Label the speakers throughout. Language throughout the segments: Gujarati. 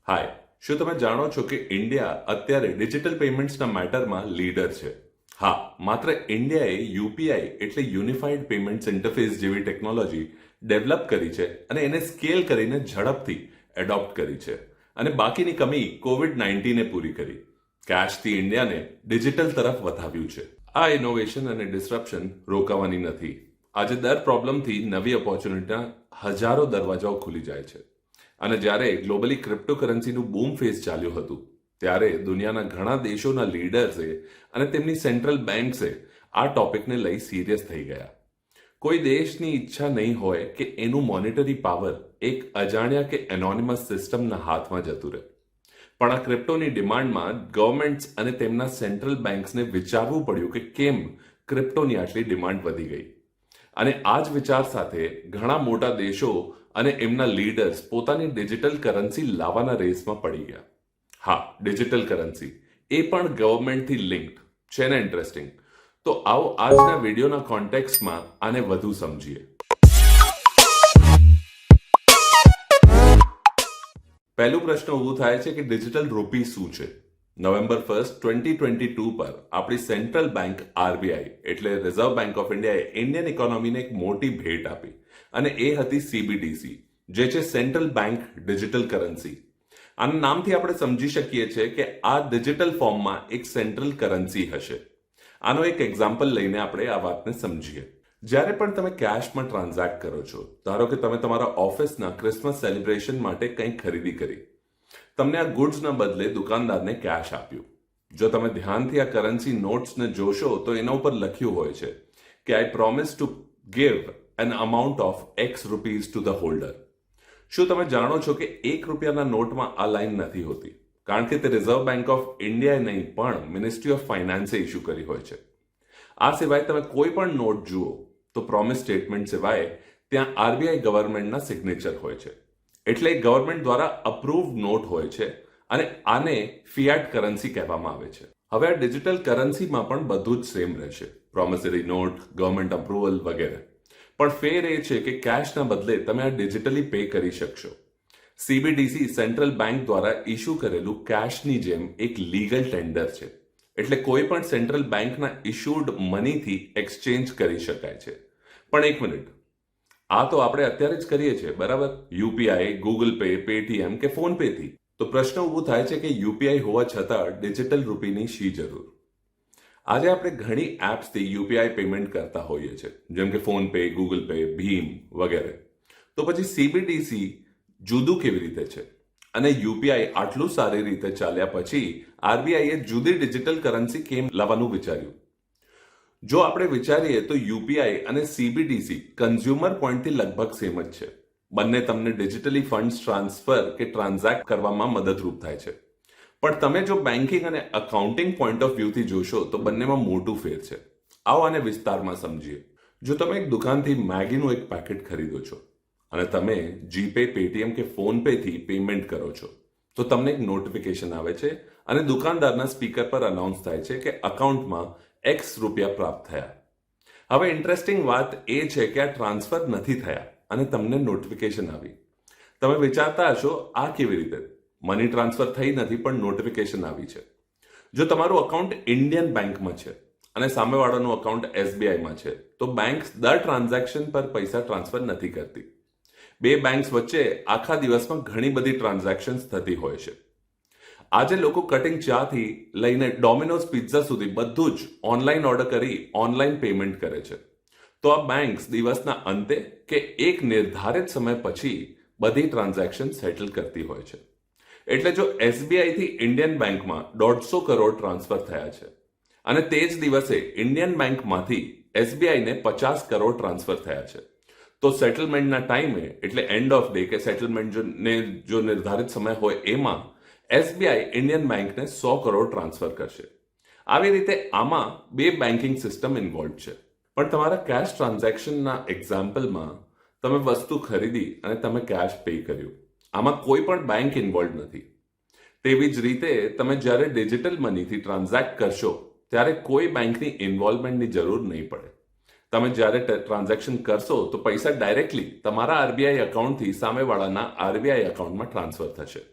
Speaker 1: હાય, શું તમે જાણો છો કે ઇન્ડિયા અત્યારે ડિજિટલ પેમેન્ટ્સના મેટરમાં લીડર છે? હા, માત્ર ઇન્ડિયાએ યુપીઆઈ એટલે યુનિફાઈડ પેમેન્ટ્સ ઇન્ટરફેસ જેવી ટેકનોલોજી ડેવલપ કરી છે અને એને સ્કેલ કરીને ઝડપથી એડોપ્ટ કરી છે અને બાકીની કમી કોવિડ-19એ પૂરી કરી. કેશથી ઇન્ડિયાને ડિજિટલ તરફ વધાવ્યું છે. આ ઇનોવેશન અને ડિસ્રપ્શન રોકાવાની નથી. આજે દર પ્રોબ્લેમથી નવી ઓપોર્ચ્યુનિટીના હજારો દરવાજાઓ ખુલી જાય છે. અને જ્યારે ગ્લોબલી ક્રિપ્ટોકરન્સીનું બૂમ ફેઝ ચાલ્યું હતું ત્યારે દુનિયાના ઘણા દેશોના લીડર્સે અને તેમની સેન્ટ્રલ બેન્ક્સે આ ટોપિકને લઈ સિરિયસ થઈ ગયા. કોઈ દેશની ઈચ્છા નહીં હોય કે એનું મોનેટરી પાવર એક અજાણ્યા કે એનોનિમસ સિસ્ટમના હાથમાં જતું રહે. પણ આ ક્રિપ્ટોની ડિમાન્ડમાં ગવર્મેન્ટ્સ અને તેમના સેન્ટ્રલ બેન્ક્સને વિચારવું પડ્યું કે કેમ ક્રિપ્ટોની આટલી ડિમાન્ડ વધી ગઈ. અને આ જ વિચાર સાથે ઘણા મોટા દેશો અને એમના લીડર્સ પોતાની ડિજિટલ કરન્સી લાવવાના રેસમાં પડી ગયા. હા, ડિજિટલ કરન્સી એ પણ ગવર્મેન્ટથી લિંક્ડ છે ને. ઇન્ટરેસ્ટિંગ. તો આવો આજના વિડીયોના કોન્ટેક્સ્ટમાં આને વધુ સમજીએ. પહેલું પ્રશ્ન ઊભું થાય છે કે ડિજિટલ રૂપી શું છે? નવેમ્બર 1, 2022 પર આપણી સેન્ટ્રલ બેંક આરબીઆઈ એટલે રિઝર્વ બેંક ઓફ ઇન્ડિયાએ ઇન્ડિયન ઇકોનોમીને એક મોટી ભેટ આપી અને એ હતી સીબીડીસી, જે છે સેન્ટ્રલ બેંક ડિજિટલ કરન્સી. આના નામથી આપણે સમજી શકીએ છીએ કે આ ડિજિટલ ફોર્મમાં એક સેન્ટ્રલ કરન્સી હશે. આનો એક એક્ઝામ્પલ લઈને આપણે આ વાતને સમજીએ. જ્યારે પણ તમે કેશમાં ટ્રાન્ઝેક્ટ કરો છો, ધારો કે તમે તમારા ઓફિસના ક્રિસમસ સેલિબ્રેશન માટે કંઈક ખરીદી કરી, તમને આ ગુડ્સના બદલે દુકાનદારને કેશ આપ્યું. જો તમે ધ્યાનથી આ કરન્સી નોટ્સને જોશો તો એના ઉપર લખ્યું હોય છે કે I promise to give an amount of X rupees to the holder. શું તમે જાણો છો કે ₹1 નોટમાં આ લાઈન નથી હોતી? કારણ કે તે રિઝર્વ બેંક ઓફ ઇન્ડિયાએ નહીં પણ મિનિસ્ટ્રી ઓફ ફાઇનાન્સે ઇસ્યુ કરી હોય છે. આ સિવાય તમે કોઈ પણ નોટ જુઓ તો પ્રોમિસ સ્ટેટમેન્ટ સિવાય ત્યાં આરબીઆઈ ગવર્મેન્ટના સિગ્નેચર હોય છે. એટલે ગવર્મેન્ટ દ્વારા અપ્રૂવ્ડ નોટ હોય છે અને આને ફિયાટ કરન્સી કહેવામાં આવે છે. હવે આ ડિજિટલ કરન્સીમાં પણ બધું જ સેમ રહેશે, પ્રોમિસરી નોટ, ગવર્મેન્ટ અપ્રુવલ વગેરે. પણ ફેર એ છે કે કેશના બદલે તમે આ ડિજિટલી પે કરી શકશો. સીબીડીસી સેન્ટ્રલ બેંક દ્વારા ઇસ્યુ કરેલું કેશની જેમ એક લીગલ ટેન્ડર છે. એટલે કોઈ પણ સેન્ટ્રલ બેંકના ઇસ્યુડ મનીથી એક્સચેન્જ કરી શકાય છે. પણ એક મિનિટ, આ તો આપણે અત્યારે જ કરીએ છીએ, બરાબર? યુપીઆઈ, ગૂગલ પે, પેટીએમ કે ફોન પે થી. તો પ્રશ્ન ઊભો થાય છે કે યુપીઆઈ હોવા છતાં ડિજિટલ રૂપીની શી જરૂર? આજે આપણે ઘણી એપ્સથી યુપીઆઈ પેમેન્ટ કરતા હોઈએ છીએ, જેમ કે ફોન પે, ગૂગલ પે, ભીમ વગેરે. તો પછી સીબીડીસી જુદું કેવી રીતે છે? અને યુપીઆઈ આટલું સારી રીતે ચાલ્યા પછી આરબીઆઈએ જુદી ડિજિટલ કરન્સી કેમ લાવવાનું વિચાર્યું? જો આપણે વિચારીએ તો યુપીઆઈ અને સીબીડીસી કન્ઝ્યુમર પોઈન્ટથી લગભગ સેમ જ છે. બંને તમને ડિજિટલી ફંડ્સ ટ્રાન્સફર કે ટ્રાન્ઝેક્ટ કરવામાં મદદરૂપ થાય છે. પણ તમે જો બેન્કિંગ અને અકાઉન્ટિંગ પોઈન્ટ ઓફ વ્યૂથી જોશો તો બંનેમાં મોટું ફેર છે. આવો આને વિસ્તારમાં સમજીએ. જો તમે એક દુકાનથી મેગીનું એક પેકેટ ખરીદો છો અને તમે જીપે, પેટીએમ કે ફોન પે થી પેમેન્ટ કરો છો તો તમને એક નોટિફિકેશન આવે છે અને દુકાનદારના સ્પીકર પર અનાઉન્સ થાય છે કે અકાઉન્ટમાં X રૂપિયા પ્રાપ્ત થયા. હવે ઇન્ટરેસ્ટિંગ વાત એ છે કે આ ટ્રાન્સફર નથી થયા અને તમને નોટિફિકેશન આવી. તમે વિચારતા હશો આ કેવી રીતે? મની ટ્રાન્સફર થઈ નથી પણ નોટિફિકેશન આવી છે. જો તમારું અકાઉન્ટ ઇન્ડિયન બેંકમાં છે અને સામેવાળાનું અકાઉન્ટ એસબીઆઈમાં છે તો બેંક દર ટ્રાન્ઝેક્શન પર પૈસા ટ્રાન્સફર નથી કરતી. બે બેંક્સ વચ્ચે આખા દિવસમાં ઘણી બધી ટ્રાન્ઝેક્શન્સ થતી હોય છે. આજે લોકો કટિંગ ચાથી લઈને ડોમિનોઝ પિઝા સુધી બધું જ ઓનલાઈન ઓર્ડર કરી ઓનલાઈન પેમેન્ટ કરે છે. તો આ બેંક્સ દિવસના અંતે કે એક નિર્ધારિત સમય પછી બધી ટ્રાન્ઝેક્શન સેટલ કરતી હોય છે. એટલે જો એસબીઆઈ થી ઇન્ડિયન બેંકમાં 150 કરોડ ટ્રાન્સફર થયા છે અને તે જ દિવસે ઇન્ડિયન બેંકમાંથી એસબીઆઈને 50 કરોડ ટ્રાન્સફર થયા છે, તો સેટલમેન્ટના ટાઈમે એટલે એન્ડ ઓફ ડે કે સેટલમેન્ટ જો નિર્ધારિત સમય હોય એમાં એસબીઆઈ ઇન્ડિયન બેંકને 100 કરોડ ટ્રાન્સફર કરશે. આવી રીતે આમાં બે બેન્કિંગ સિસ્ટમ ઇન્વોલ્વ છે. પણ તમારા કેશ ટ્રાન્ઝેક્શનના એક્ઝામ્પલમાં તમે વસ્તુ ખરીદી અને તમે કેશ પે કર્યું. આમાં કોઈ પણ બેંક ઇન્વોલ્વ નથી. તેવી જ રીતે તમે જ્યારે ડિજિટલ મનીથી ટ્રાન્ઝેક્ટ કરશો ત્યારે કોઈ બેંકની ઇન્વોલ્વમેન્ટની જરૂર નહીં પડે. તમે જ્યારે ટ્રાન્ઝેક્શન કરશો તો પૈસા ડાયરેક્ટલી તમારા આરબીઆઈ અકાઉન્ટથી સામેવાળાના આરબીઆઈ અકાઉન્ટમાં ટ્રાન્સફર થશે.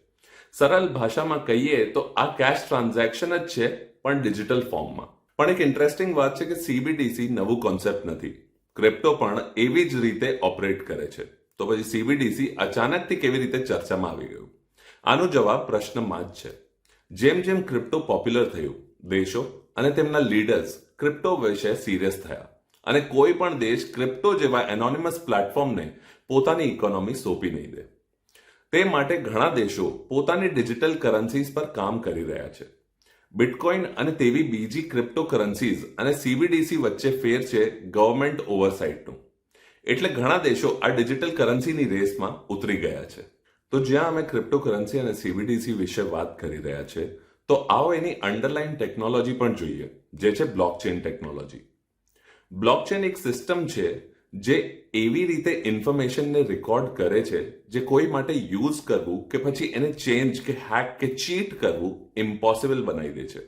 Speaker 1: સરળ ભાષામાં કહીએ તો આ કેશ ટ્રાન્ઝેક્શન જ છે, પણ ડિજિટલ ફોર્મમાં. પણ એક ઇન્ટરેસ્ટિંગ વાત છે કે સીબીડીસી નવું કોન્સેપ્ટ નથી. ક્રિપ્ટો પણ એવી જ રીતે ઓપરેટ કરે છે. તો પછી સીબીડીસી અચાનકથી કેવી રીતે ચર્ચામાં આવી ગયું? આનો જવાબ પ્રશ્નમાં જ છે. જેમ જેમ ક્રિપ્ટો પોપ્યુલર થયું, દેશો અને તેમના લીડર્સ ક્રિપ્ટો વિશે સિરિયસ થયા, અને કોઈ પણ દેશ ક્રિપ્ટો જેવા એનોનિમસ પ્લેટફોર્મને પોતાની ઇકોનોમી સોંપી નહીં દે. તે માટે ઘણા દેશો પોતાની ડિજિટલ કરન્સીઝ પર કામ કરી રહ્યા છે. બિટકોઇન અને તેવી બીજી ક્રિપ્ટો કરન્સીઝ અને સીબીડીસી વચ્ચે ફેર છે ગવર્મેન્ટ ઓવરસાઇટનું. એટલે ઘણા દેશો આ ડિજિટલ કરન્સીની રેસમાં ઉતરી ગયા છે. તો જ્યાં અમે ક્રિપ્ટો કરન્સી અને સીબીડીસી વિશે વાત કરી રહ્યા છે, તો આવો એની અંડરલાઇન ટેકનોલોજી પણ જોઈએ, જે છે બ્લોકચેન ટેકનોલોજી. બ્લોકચેન એક સિસ્ટમ છે જે એવી રીતે ઇન્ફોર્મેશનને રેકોર્ડ કરે છે જે કોઈ માટે યુઝ કરવું કે પછી એને ચેન્જ કે હેક કે ચીટ કરવું ઇમ્પોસિબલ બનાવી દે છે.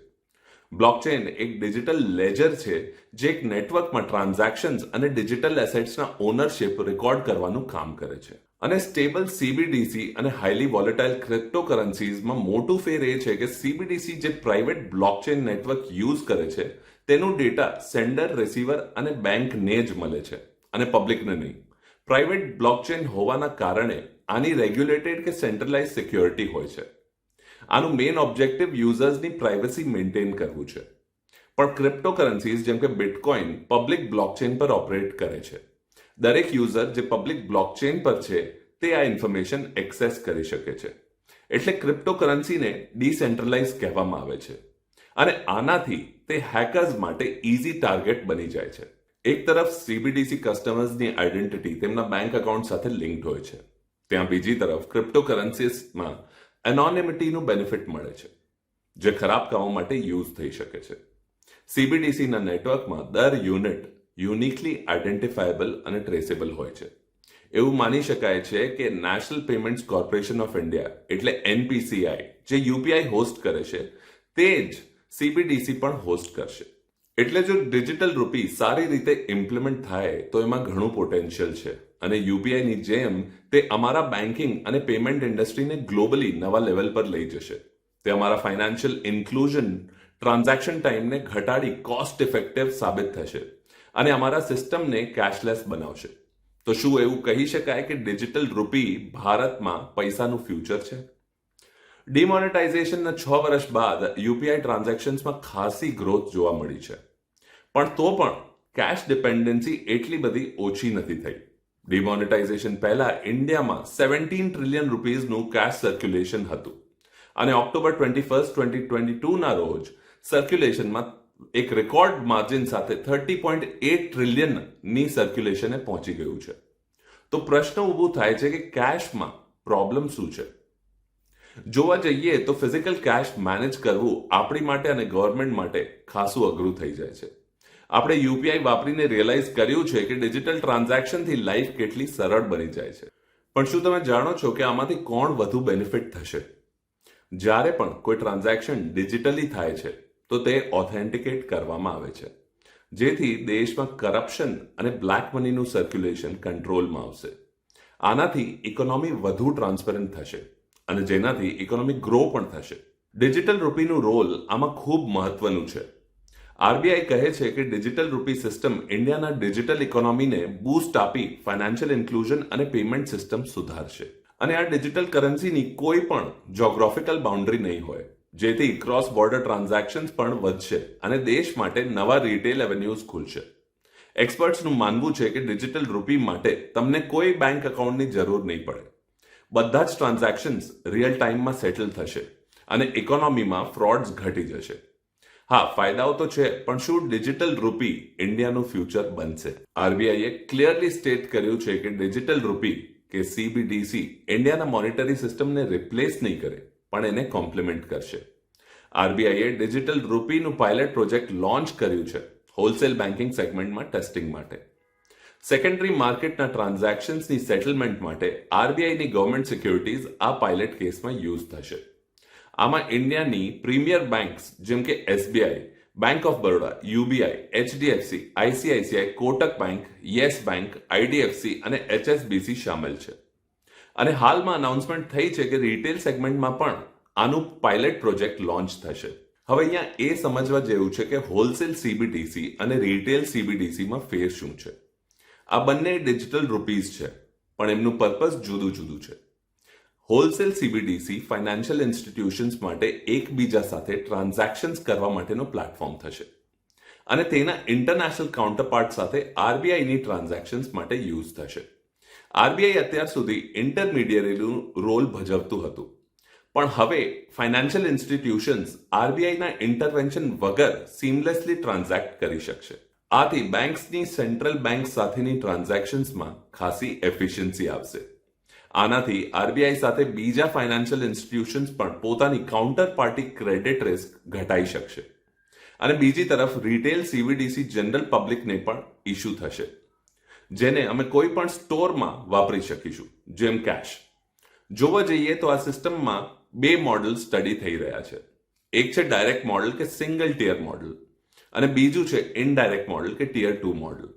Speaker 1: બ્લોકચેન એક ડિજિટલ લેજર છે જે એક નેટવર્કમાં ટ્રાન્ઝેક્શન્સ અને ડિજિટલ એસેટ્સના ઓનરશિપ રેકોર્ડ કરવાનું કામ કરે છે. અને સ્ટેબલ સીબીડીસી અને હાઈલી વોલેટાઇલ ક્રિપ્ટો કરન્સીઝમાં મોટું ફેર એ છે કે સીબીડીસી જે પ્રાઇવેટ બ્લોકચેન નેટવર્ક યુઝ કરે છે તેનું ડેટા સેન્ડર, રિસીવર અને બેંકને જ મળે છે, અને પબ્લિકને નહીં. પ્રાઇવેટ બ્લોકચેન હોવાના કારણે આની રેગ્યુલેટેડ કે સેન્ટ્રલાઇઝ સિક્યોરિટી હોય છે. આનું મેઇન ઓબ્જેક્ટિવ યુઝર્સની પ્રાઇવસી મેન્ટેન કરવું છે. પણ ક્રિપ્ટો કરન્સીઝ જેમ કે બિટકોઇન પબ્લિક બ્લોકચેન પર ઓપરેટ કરે છે. દરેક યુઝર જે પબ્લિક બ્લોકચેન પર છે તે આ ઇન્ફોર્મેશન એક્સેસ કરી શકે છે. એટલે ક્રિપ્ટો કરન્સીને ડિસેન્ટ્રલાઇઝ કહેવામાં આવે છે. અને આનાથી તે હેકર્સ માટે ઇઝી ટાર્ગેટ બની જાય છે. એક તરફ સીબીડીસી કસ્ટમર્સની આઈડેન્ટિટી તેમના બેંક એકાઉન્ટ સાથે લિંક્ડ હોય છે, ત્યાં બીજી તરફ ક્રિપ્ટો કરન્સીસમાં એનોનિમિટીનું બેનિફિટ મળે છે, જે ખરાબ કામો માટે યુઝ થઈ શકે છે. સીબીડીસીના નેટવર્કમાં દર યુનિટ યુનિકલી આઈડેન્ટિફાયેબલ અને ટ્રેસેબલ હોય છે. એવું માની શકાય છે કે national payments corporation of India એટલે એનપીસીઆઈ જે યુપીઆઈ હોસ્ટ કરે છે તે જ સીબીડીસી પણ હોસ્ટ કરશે. એટલે જો ડિજિટલ રૂપી સારી રીતે ઇમ્પ્લિમેન્ટ થાય તો એમાં ઘણું પોટેન્શિયલ છે, અને યુપીઆઈની જેમ તે અમારા બેન્કિંગ અને પેમેન્ટ ઇન્ડસ્ટ્રીને ગ્લોબલી નવા લેવલ પર લઈ જશે. તે અમારા ફાઇનાન્શિયલ ઇન્ક્લુઝન, ટ્રાન્ઝેક્શન ટાઈમને ઘટાડી કોસ્ટ ઇફેક્ટિવ સાબિત થશે અને અમારા સિસ્ટમને કેશલેસ બનાવશે. તો શું એવું કહી શકાય કે ડિજિટલ રૂપી ભારતમાં પૈસાનું ફ્યુચર છે? ડિમોનેટાઇઝેશનના 6 વર્ષ બાદ યુપીઆઈ ટ્રાન્ઝેક્શન્સમાં ખાસી ગ્રોથ જોવા મળી છે, પણ તો પણ કેશ ડિપેન્ડન્સી એટલી બધી ઓછી નથી થઈ. ડિમોનેટાઇઝેશન પહેલા ઇન્ડિયામાં 17 ટ્રિલિયન રૂપીઝનું કેશ સર્ક્યુલેશન હતું, અને ઓક્ટોબર 21, 2022ના રોજ સર્ક્યુલેશનમાં એક રેકોર્ડ માર્જિન સાથે 30.8 ટ્રિલિયનની સર્ક્યુલેશને પહોંચી ગયું છે. તો પ્રશ્ન ઊભો થાય છે કે કેશમાં પ્રોબ્લેમ શું છે? જોવા જઈએ તો ફિઝિકલ કેશ મેનેજ કરવું આપણી માટે અને ગવર્મેન્ટ માટે ખાસું અઘરું થઈ જાય છે. આપણે યુપીઆઈ વાપરીને રિયલાઇઝ કર્યું છે કે ડિજિટલ ટ્રાન્ઝેક્શનથી લાઈફ કેટલી સરળ બની જાય છે. પણ શું તમે જાણો છો કે આમાંથી કોણ વધુ બેનિફિટ થશે? જ્યારે પણ કોઈ ટ્રાન્ઝેક્શન ડિજિટલી થાય છે તો તે ઓથેન્ટિકેટ કરવામાં આવે છે, જેથી દેશમાં કરપ્શન અને બ્લેક મનીનું સર્ક્યુલેશન કંટ્રોલમાં આવશે. આનાથી ઇકોનોમી વધુ ટ્રાન્સપરન્ટ થશે, અને જેનાથી ઇકોનોમી ગ્રો પણ થશે. ડિજિટલ રૂપીનું રોલ આમાં ખૂબ મહત્વનું છે. આરબીઆઈ કહે છે કે ડિજિટલ રૂપી સિસ્ટમ ઇન્ડિયાના ડિજિટલ ઇકોનોમીને બૂસ્ટ આપી ફાઇનાન્શિયલ ઇન્ક્લુઝન અને પેમેન્ટ સિસ્ટમ સુધારશે. અને આ ડિજિટલ કરન્સીની કોઈ પણ જોગ્રાફિકલ બાઉન્ડ્રી નહીં હોય, જેથી ક્રોસ બોર્ડર ટ્રાન્ઝેક્શન્સ પણ વધશે અને દેશ માટે નવા રિટેલ એવેન્યુઝ ખુલશે. એક્સપર્ટ્સનું માનવું છે કે ડિજિટલ રૂપી માટે તમને કોઈ બેંક એકાઉન્ટની જરૂર નહીં પડે. બધા જ ટ્રાન્ઝેક્શન્સ રિયલ ટાઈમમાં સેટલ થશે અને ઇકોનોમીમાં ફ્રોડ્સ ઘટી જશે. હા, ફાયદાઓ તો છે, પણ શું ડિજિટલ રૂપી ઇન્ડિયાનું ફ્યુચર બનશે? આરબીઆઈએ ક્લિયરલી સ્ટેટ કર્યું છે કે ડિજિટલ રૂપી કે સીબીડીસી ઇન્ડિયાના મોનેટરી સિસ્ટમને રિપ્લેસ નહીં કરે, પણ એને કોમ્પ્લિમેન્ટ કરશે. આરબીઆઈએ ડિજિટલ રૂપીનું પાયલટ પ્રોજેક્ટ લોન્ચ કર્યું છે હોલસેલ બેન્કિંગ સેગમેન્ટમાં ટેસ્ટિંગ માટે. સેકન્ડરી માર્કેટના ટ્રાન્ઝેક્શન્સની સેટલમેન્ટ માટે આરબીઆઈની ગવર્મેન્ટ સિક્યોરિટીઝ આ પાયલટ કેસમાં યુઝ થશે. આમાં ઇન્ડિયાની પ્રીમિયર બેંક્સ જેમ કે SBI, bank of Baroda, UBI, HDFC, ICICI, Kotak bank, yes bank, IDFC અને એચએસબીસી સામેલ છે. અને હાલમાં અનાઉન્સમેન્ટ થઈ છે કે રિટેલ સેગમેન્ટમાં પણ આનું પાયલટ પ્રોજેક્ટ લોન્ચ થશે. હવે અહીંયા એ સમજવા જેવું છે કે હોલસેલ સીબીડીસી અને રિટેલ સીબીડીસીમાં ફેર શું છે. આ બંને ડિજિટલ રૂપીઝ છે, પણ એમનું પર્પઝ જુદું જુદું છે. હોલસેલ સીબીડીસી ફાઇનાન્શિયલ ઇન્સ્ટિટ્યુશન્સ માટે એકબીજા સાથે ટ્રાન્ઝેક્શન્સ કરવા માટેનો પ્લેટફોર્મ થશે અને તેના ઇન્ટરનેશનલ કાઉન્ટરપાર્ટ સાથે આરબીઆઈની ટ્રાન્ઝેક્શન્સ માટે યુઝ થશે. આરબીઆઈ અત્યાર સુધી ઇન્ટરમીડિયેટરીનું રોલ ભજવતું હતું, પણ હવે ફાઇનાન્શિયલ ઇન્સ્ટિટ્યુશન્સ આરબીઆઈના ઇન્ટરવેન્શન વગર સીમલેસલી ટ્રાન્ઝેક્ટ કરી શકશે. આથી બેંક્સની સેન્ટ્રલ બેંક સાથેની ટ્રાન્ઝેક્શન્સમાં ખાસી એફિશિયન્સી આવશે. આનાથી આરબીઆઈ સાથે બીજા ફાઇનાન્શિયલ ઇન્સ્ટિટ્યુશન્સ પણ પોતાની કાઉન્ટર પાર્ટી ક્રેડિટ રિસ્ક ઘટાડી શકશે અને બીજી તરફ રિટેલ સીબીડીસી જનરલ પબ્લિકને પણ ઇશ્યુ થશે, જેને અમે કોઈ પણ સ્ટોરમાં વાપરી શકીશું, જેમ કેશ. જોવા જઈએ તો આ સિસ્ટમમાં બે મોડલ સ્ટડી થઈ રહ્યા છે. એક છે ડાયરેક્ટ મોડલ કે સિંગલ ટિયર મોડલ અને બીજું છે ઇનડાયરેક્ટ મોડલ કે ટિયર 2 મોડલ.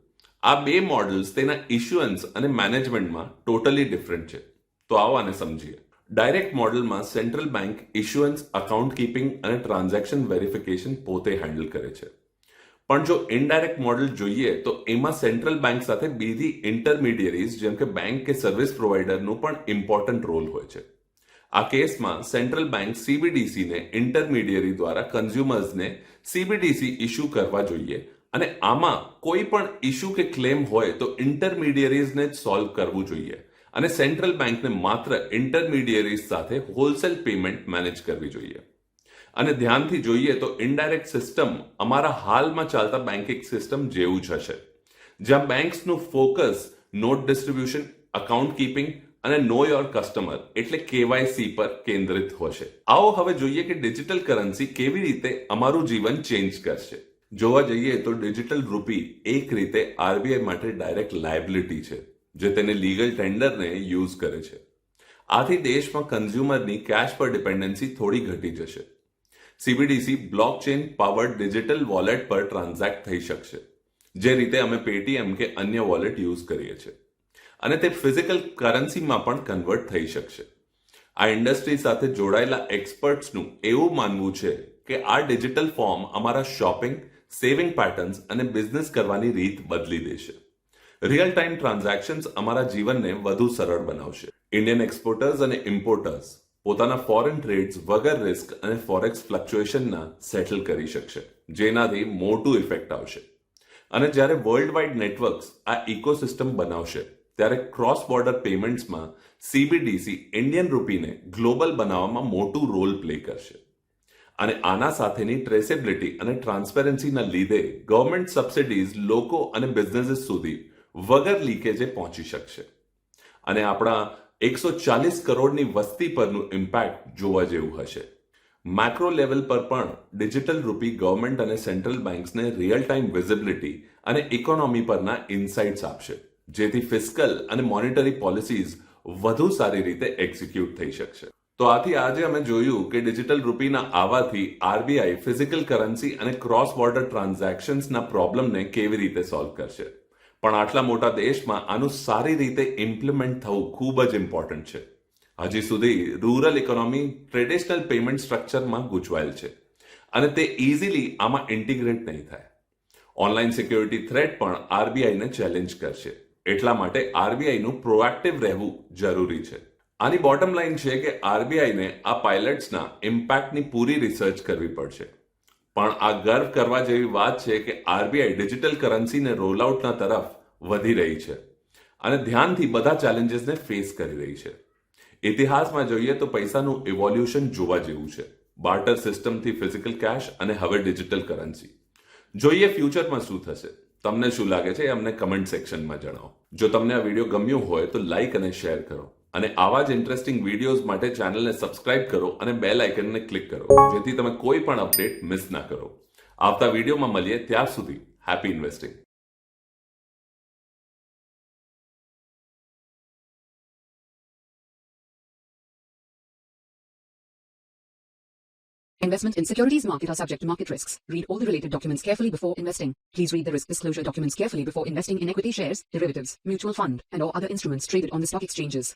Speaker 1: આ બે મોડલ્સ તેના ઇશ્યુઅન્સ અને મેનેજમેન્ટમાં ટોટલી ડિફરન્ટ છે. તો આવો આને સમજીએ. ડાયરેક્ટ મોડલમાં સેન્ટ્રલ બેંક ઇશ્યુઅન્સ, અકાઉન્ટ કીપિંગ અને ટ્રાન્ઝેક્શન વેરિફિકેશન પોતે હેન્ડલ કરે છે. પણ જો ઇનડાયરેક્ટ મોડલ જોઈએ તો એમાં સેન્ટ્રલ બેંક સાથે બીજી ઇન્ટરમીડિયરીઝ જેમ કે બેંક કે સર્વિસ પ્રોવાઇડરનું પણ ઇમ્પોર્ટન્ટ રોલ હોય છે. આ કેસમાં સેન્ટ્રલ બેંક સીબીડીસીને ઇન્ટરમીડિયરી દ્વારા કન્ઝ્યુમર્સને સીબીડીસી ઇશ્યુ કરવા જોઈએ અને આમાં કોઈ પણ ઇશ્યુ કે ક્લેમ હોય તો ઇન્ટરમીડિયરીઝને જ સોલ્વ કરવું જોઈએ અને સેન્ટ્રલ બેંકને માત્ર ઇન્ટરમીડિયરીઝ સાથે હોલસેલ પેમેન્ટ મેનેજ કરવી જોઈએ. અને ધ્યાનથી જોઈએ તો ઇનડાયરેક્ટ સિસ્ટમ અમારા હાલમાં ચાલતા બેન્કિંગ સિસ્ટમ જેવું જ હશે, જ્યાં બેંક્સનું focus not distribution, account keeping અને નો યોર કસ્ટમર એટલે કેવાયસી પર કેન્દ્રિત હશે. આવો હવે જોઈએ કે ડિજિટલ કરન્સી કેવી રીતે અમારું જીવન ચેન્જ કરશે. જોવા જઈએ તો ડિજિટલ રૂપી એક રીતે આરબીઆઈ માટે ડાયરેક્ટ લાયબિલિટી છે, જે તેને લીગલ ટેન્ડરને યુઝ કરે છે. આથી દેશમાં કન્ઝ્યુમરની કેશ પર ડિપેન્ડન્સી થોડી ઘટી જશે. CBDC blockchain powered digital wallet પર ટ્રાન્ઝેક્ટ થઈ શકશે, જે રીતે અમે પેટીએમ કે અન્ય વોલેટ યુઝ કરીએ છીએ, અને તે ફિઝિકલ કરન્સીમાં પણ કન્વર્ટ થઈ શકશે. આ ઇન્ડસ્ટ્રી સાથે જોડાયેલા એક્સપર્ટ્સનું એવું માનવું છે કે આ ડિજિટલ ફોર્મ અમારા શોપિંગ, સેવિંગ પેટર્ન્સ અને બિઝનેસ કરવાની રીત બદલી દેશે. રિયલ ટાઈમ ટ્રાન્ઝેક્શન્સ અમારા જીવનને વધુ સરળ બનાવશે. ઇન્ડિયન એક્સપોર્ટર્સ અને ઇમ્પોર્ટર્સ પોતાના ફોરેન ટ્રેડ્સ વગર રિસ્ક અને ફોરેક્સ ફ્લક્ચ્યુએશનના સેટલ કરી શકશે, જેનાથી મોટું ઇફેક્ટ આવશે. અને જ્યારે વર્લ્ડ વાઇડ નેટવર્ક્સ આ ઇકોસિસ્ટમ બનાવશે, ત્યારે ક્રોસ બોર્ડર પેમેન્ટ્સમાં સીબીડીસી ઇન્ડિયન રૂપીને ગ્લોબલ બનાવવામાં મોટું રોલ પ્લે કરશે. અને આના સાથેની ટ્રેસેબિલિટી અને ટ્રાન્સપેરન્સીના લીધે ગવર્મેન્ટ સબસિડીઝ લોકો અને બિઝનેસીસ સુધી વગર લીકેજે પહોંચી શકશે. અને આપણા 140 કરોડની વસ્તી પરનું ઇમ્પેક્ટ જોવા જેવું હશે. મેક્રો લેવલ પર પણ ડિજિટલ રૂપી ગવર્મેન્ટ અને સેન્ટ્રલ બેંક્સને રિયલ ટાઈમ વિઝિબિલિટી અને ઇકોનોમી પરના ઇન્સાઇટ્સ આપશે, જેથી ફિસ્કલ અને મોનિટરી પોલિસીઝ વધુ સારી રીતે એક્ઝિક્યુટ થઈ શકશે. તો આથી આજે અમે જોયું કે ડિજિટલ રૂપીના આવવાથી આરબીઆઈ ફિઝિકલ કરન્સી અને ક્રોસ બોર્ડર ટ્રાન્ઝેક્શન્સના પ્રોબ્લેમને કેવી રીતે સોલ્વ કરશે. પણ આટલા મોટા દેશમાં આનું સારી રીતે ઇમ્પ્લિમેન્ટ થવું ખૂબ જ ઇમ્પોર્ટન્ટ છે. હજી સુધી રૂરલ ઇકોનોમી ટ્રેડિશનલ પેમેન્ટ સ્ટ્રક્ચરમાં ગૂંચવાયેલ છે અને તે ઇઝીલી આમાં ઇન્ટિગ્રેટ નહીં થાય. ઓનલાઈન સિક્યોરિટી થ્રેટ પણ આરબીઆઈને ચેલેન્જ કરશે. એટલા માટે આરબીઆઈનું પ્રોએક્ટિવ રહેવું જરૂરી છે. આની બોટમ લાઈન છે કે આરબીઆઈને આ પાયલટ્સના ઇમ્પેક્ટની પૂરી રિસર્ચ કરવી પડશે. પણ આ ગર્વ કરવા જેવી વાત છે કે આરબીઆઈ ડિજિટલ કરન્સીને રોલઆઉટના તરફ વધી રહી છે અને ધ્યાનથી બધા ચેલેન્જીસને ફેસ કરી રહી છે. ઇતિહાસમાં જોઈએ તો પૈસાનું ઇવોલ્યુશન જોવા જેવું છે. બાર્ટર સિસ્ટમથી ફિઝિકલ કેશ અને હવે ડિજિટલ કરન્સી. જોઈએ ફ્યુચરમાં શું થશે. તમને શું લાગે છે એ અમને કમેન્ટ સેક્શનમાં જણાવો. જો તમને આ વિડીયો ગમ્યો હોય તો લાઈક અને શેર કરો અને આવા જ ઇન્ટરેસ્ટિંગ વિડીયોઝ માટે ચેનલને સબસ્ક્રાઇબ કરો અને બેલ આઇકનને ક્લિક કરો, જેથી તમે કોઈ પણ અપડેટ મિસ ના કરો. આવતા વિડીયોમાં મળીએ, ત્યાર સુધી happy investing.
Speaker 2: Investment in securities market are subject to market risks. Read all the related documents carefully before investing. Please read the risk disclosure documents carefully before investing in equity shares, derivatives, mutual fund, and or other instruments traded on the stock exchanges.